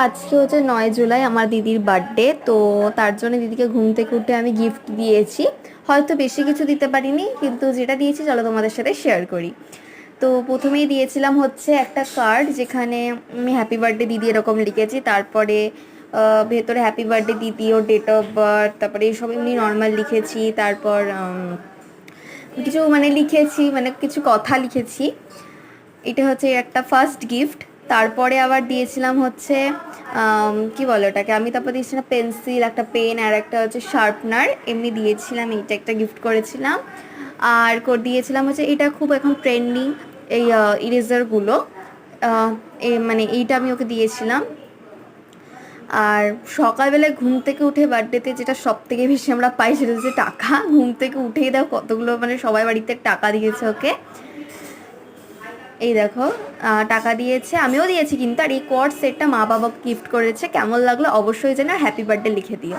আজকে হচ্ছে 9 জুলাই আমার দিদির বার্থডে। তো তার জন্য দিদিকে ঘুম থেকে উঠে আমি গিফট দিয়েছি। হয়তো বেশি কিছু দিতে পারিনি, কিন্তু যেটা দিয়েছি চলো তোমাদের সাথে শেয়ার করি। তো প্রথমেই দিয়েছিলাম হচ্ছে একটা কার্ড, যেখানে আমি হ্যাপি বার্থডে দিদি এরকম লিখেছি। তারপরে ভেতরে হ্যাপি বার্থডে দিদি, ওর ডেট অফ বার্থ, তারপরে এইসব এমনি নর্মাল লিখেছি। তারপর কিছু মানে লিখেছি, মানে কিছু কথা লিখেছি। এটা হচ্ছে একটা ফার্স্ট গিফট। তারপরে আবার দিয়েছিলাম হচ্ছে কি বলে ওটাকে, আমি তারপর দিয়েছিলাম পেন্সিল, একটা পেন, আর একটা হচ্ছে শার্পনার এমনি দিয়েছিলাম। এইটা একটা গিফট করেছিলাম। আর দিয়েছিলাম হচ্ছে, এটা খুব এখন ট্রেন্ডিং, এই ইরেজারগুলো, মানে এইটা আমি ওকে দিয়েছিলাম। আর সকালবেলায় ঘুম থেকে উঠে বার্থডেতে যেটা সব থেকে বেশি আমরা পাই সেটা হচ্ছে টাকা। ঘুম থেকে উঠেই দাও কতগুলো, মানে সবাই বাড়িতে টাকা দিয়েছে ওকে। এই দেখো, টাকা দিয়েছে, আমিও দিয়েছি কিন্তু। আর এই কোয়ার্ড সেটটা মা বাবা গিফট করেছে। কেমন লাগলো অবশ্যই জানা, হ্যাপি বার্থডে লিখে দিও।